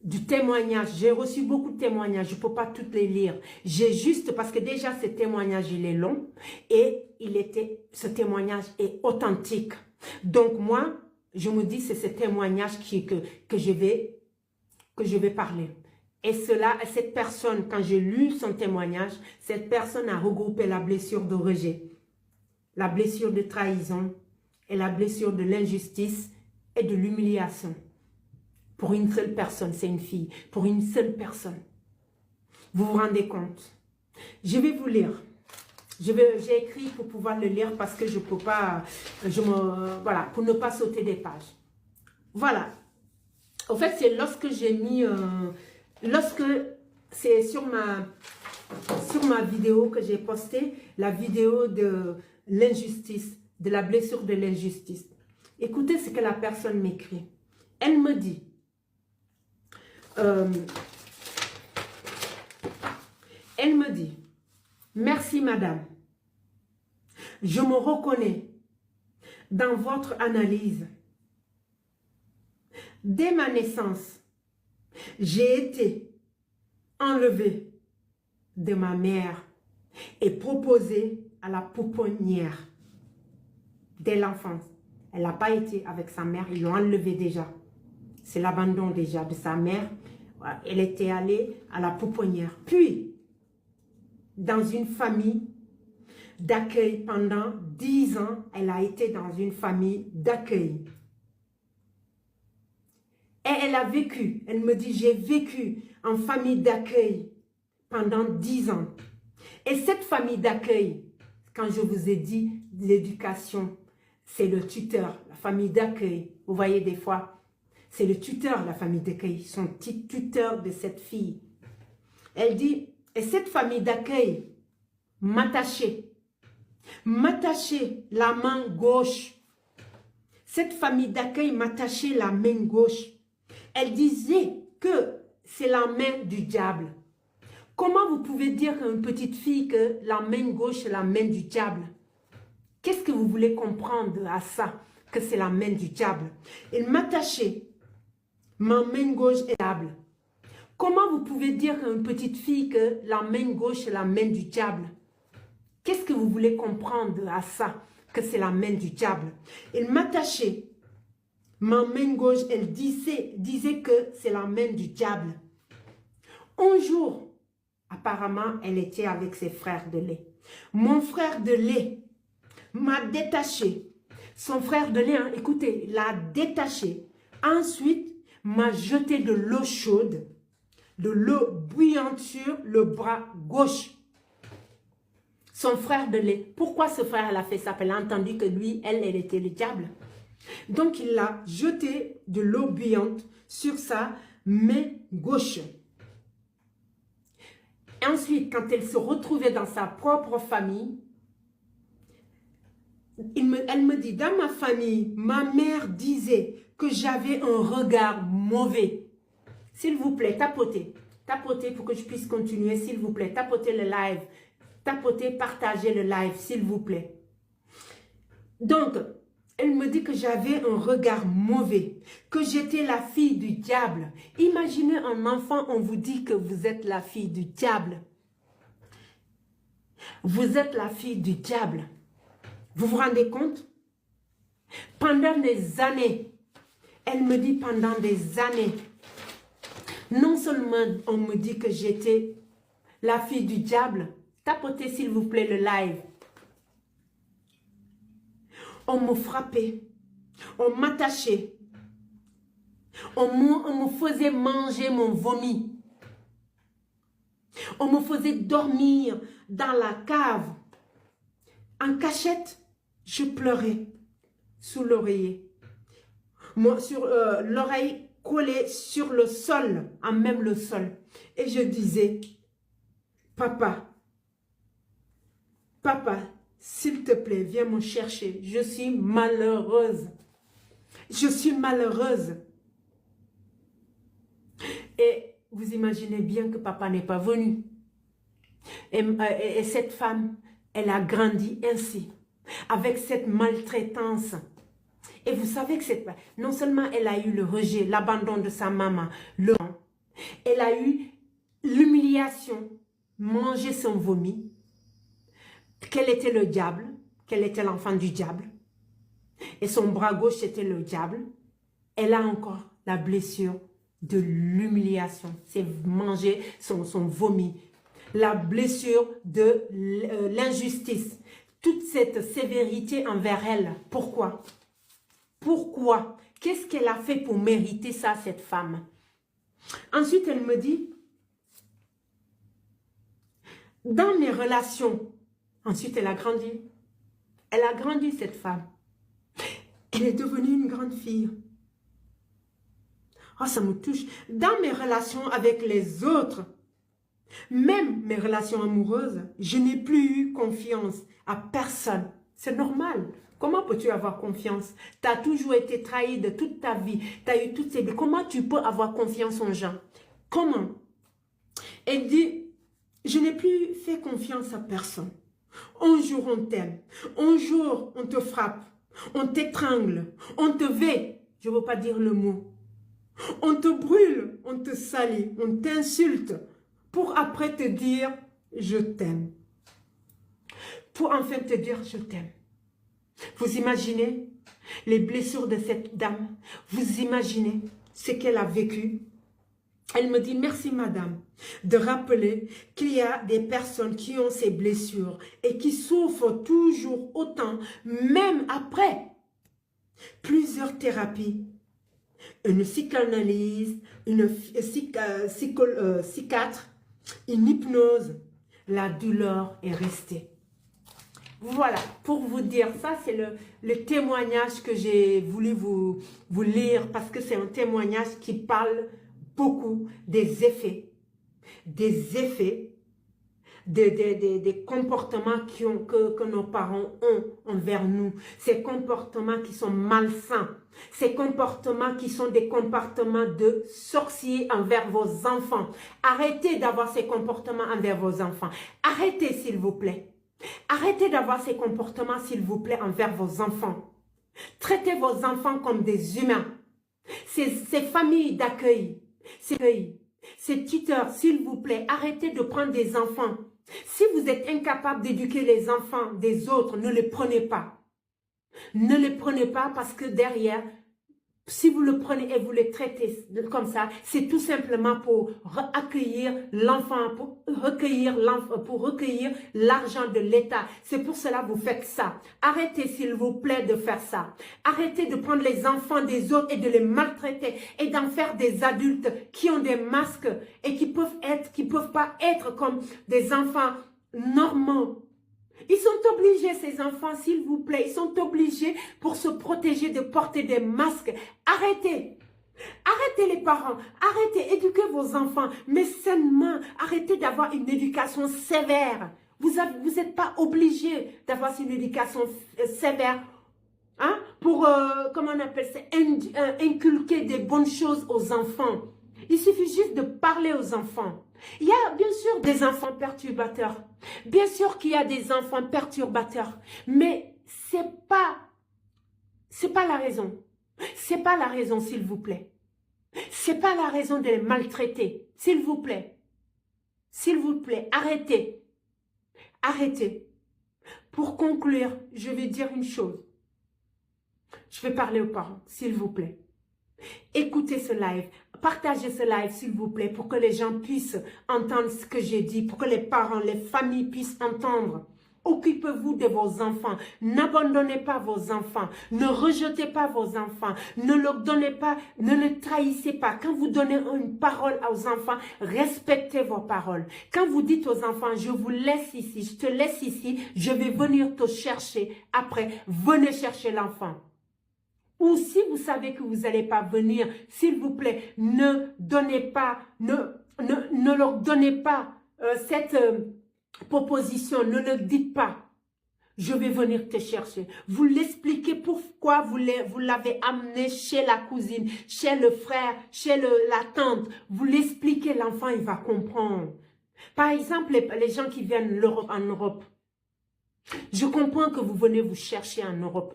du témoignage. J'ai reçu beaucoup de témoignages. Je ne peux pas toutes les lire. J'ai juste, parce que déjà, ce témoignage, il est long. Et ce témoignage est authentique. Donc, moi, je me dis, c'est ce témoignage que je vais parler. Et cette personne, quand j'ai lu son témoignage, cette personne a regroupé la blessure de rejet, la blessure de trahison et la blessure de l'injustice et de l'humiliation. Pour une seule personne, c'est une fille. Pour une seule personne. Vous vous rendez compte? Je vais vous lire. J'ai écrit pour pouvoir le lire parce que je ne peux pas, voilà, pour ne pas sauter des pages. Voilà. En fait, c'est lorsque j'ai mis, lorsque c'est sur ma vidéo que j'ai posté, la vidéo de l'injustice, de la blessure de l'injustice. Écoutez ce que la personne m'écrit. Elle me dit, merci madame, je me reconnais dans votre analyse. Dès ma naissance, j'ai été enlevée de ma mère et proposée à la pouponnière dès l'enfance. Elle n'a pas été avec sa mère, ils l'ont enlevée déjà. C'est l'abandon déjà de sa mère. Elle était allée à la pouponnière. Puis, dans une famille d'accueil pendant 10 ans, elle a été dans une famille d'accueil. Et elle a vécu, elle me dit, j'ai vécu en famille d'accueil pendant 10 ans. Et cette famille d'accueil, quand je vous ai dit l'éducation, c'est le tuteur, la famille d'accueil. Vous voyez des fois, c'est le tuteur, la famille d'accueil, son petit tuteur de cette fille. Elle dit, et cette famille d'accueil m'attachait la main gauche. Cette famille d'accueil m'attachait la main gauche. Elle disait que c'est la main du diable. Comment vous pouvez dire à une petite fille que la main gauche est la main du diable? Qu'est-ce que vous voulez comprendre à ça, que c'est la main du diable? Elle m'attachait, ma main gauche est diable. Comment vous pouvez dire à une petite fille que la main gauche est la main du diable? Qu'est-ce que vous voulez comprendre à ça, que c'est la main du diable? Elle m'attachait, ma main gauche, elle disait que c'est la main du diable. Un jour, apparemment, elle était avec ses frères de lait. Mon frère de lait m'a détaché. Son frère de lait, hein, écoutez, l'a détaché. Ensuite, m'a jeté de l'eau chaude, de l'eau bouillante sur le bras gauche. Son frère de lait. Pourquoi ce frère a fait ça? Elle a entendu que lui, elle était le diable. Donc, il a jeté de l'eau bouillante sur sa main gauche. Ensuite, quand elle se retrouvait dans sa propre famille, elle me dit, dans ma famille, ma mère disait que j'avais un regard mauvais. S'il vous plaît, tapotez. Tapotez pour que je puisse continuer, s'il vous plaît. Tapotez le live. Tapotez, partagez le live, s'il vous plaît. Donc, elle me dit que j'avais un regard mauvais, que j'étais la fille du diable. Imaginez un enfant, on vous dit que vous êtes la fille du diable. Vous êtes la fille du diable. Vous vous rendez compte? Pendant des années, elle me dit pendant des années, non seulement on me dit que j'étais la fille du diable, tapotez s'il vous plaît le live. On me frappait, on m'attachait, on me faisait manger mon vomi. On me faisait dormir dans la cave. En cachette, je pleurais sous l'oreiller. Sur l'oreille collée sur le sol, en même le sol. Et je disais, papa, papa, s'il te plaît, viens me chercher. Je suis malheureuse. Je suis malheureuse. Et vous imaginez bien que papa n'est pas venu. Et cette femme, elle a grandi ainsi, avec cette maltraitance. Et vous savez que non seulement elle a eu le rejet, l'abandon de sa maman, Elle a eu l'humiliation, manger son vomi, qu'elle était le diable, qu'elle était l'enfant du diable, et son bras gauche était le diable. Elle a encore la blessure de l'humiliation, c'est manger son vomi, la blessure de l'injustice, toute cette sévérité envers elle. Pourquoi? Pourquoi? Qu'est-ce qu'elle a fait pour mériter ça, cette femme? Ensuite, elle me dit, dans mes relations, ensuite elle a grandi. Elle a grandi, cette femme. Elle est devenue une grande fille. Oh, ça me touche. Dans mes relations avec les autres, même mes relations amoureuses, je n'ai plus eu confiance à personne. C'est normal. Comment peux-tu avoir confiance? Tu as toujours été trahi de toute ta vie. Tu as eu toutes ces... Comment tu peux avoir confiance en gens? Comment? Elle dit, je n'ai plus fait confiance à personne. Un jour on t'aime, un jour on te frappe, on t'étrangle, on te vêt, je ne veux pas dire le mot. On te brûle, on te salit, on t'insulte pour après te dire je t'aime. Pour enfin te dire je t'aime. Vous imaginez les blessures de cette dame? Vous imaginez ce qu'elle a vécu? Elle me dit, merci madame, de rappeler qu'il y a des personnes qui ont ces blessures et qui souffrent toujours autant, même après plusieurs thérapies, une psychanalyse, une psychiatre, une hypnose. La douleur est restée. Voilà, pour vous dire, ça c'est le témoignage que j'ai voulu vous lire parce que c'est un témoignage qui parle beaucoup des effets, des comportements que nos parents ont envers nous, ces comportements qui sont malsains, ces comportements qui sont des comportements de sorciers envers vos enfants. Arrêtez d'avoir ces comportements envers vos enfants. Arrêtez s'il vous plaît. Arrêtez d'avoir ces comportements s'il vous plaît envers vos enfants. Traitez vos enfants comme des humains. Ces familles d'accueil, ces tuteurs, s'il vous plaît, arrêtez de prendre des enfants. Si vous êtes incapable d'éduquer les enfants des autres, ne les prenez pas. Ne les prenez pas parce que derrière, si vous le prenez et vous le traitez comme ça, c'est tout simplement pour accueillir l'enfant, pour recueillir l'argent de l'État. C'est pour cela que vous faites ça. Arrêtez s'il vous plaît de faire ça. Arrêtez de prendre les enfants des autres et de les maltraiter et d'en faire des adultes qui ont des masques et qui peuvent pas être comme des enfants normaux. Ils sont obligés, ces enfants, s'il vous plaît, ils sont obligés pour se protéger de porter des masques. Arrêtez. Arrêtez les parents. Arrêtez, éduquez vos enfants, mais sainement. Arrêtez d'avoir une éducation sévère. Vous n'êtes pas obligés d'avoir une éducation sévère. Hein, pour, comment on appelle ça, inculquer des bonnes choses aux enfants. Il suffit juste de parler aux enfants. Il y a bien sûr des enfants perturbateurs. Bien sûr qu'il y a des enfants perturbateurs. Mais c'est pas la raison. C'est pas la raison, s'il vous plaît. C'est pas la raison de les maltraiter. S'il vous plaît. S'il vous plaît, arrêtez. Arrêtez. Pour conclure, je vais dire une chose. Je vais parler aux parents, s'il vous plaît. Écoutez ce live, partagez ce live s'il vous plaît pour que les gens puissent entendre ce que j'ai dit, pour que les parents, les familles puissent entendre. Occupez-vous de vos enfants, n'abandonnez pas vos enfants, ne rejetez pas vos enfants, ne leur donnez pas, ne les trahissez pas. Quand vous donnez une parole aux enfants, respectez vos paroles. Quand vous dites aux enfants, je vous laisse ici, je te laisse ici, je vais venir te chercher après, venez chercher l'enfant. Ou si vous savez que vous n'allez pas venir, s'il vous plaît, ne leur donnez pas cette proposition, ne leur dites pas, je vais venir te chercher. Vous l'expliquez pourquoi vous l'avez amené chez la cousine, chez le frère, chez la tante. Vous l'expliquez, l'enfant, il va comprendre. Par exemple, les gens qui viennent en Europe, je comprends que vous venez vous chercher en Europe.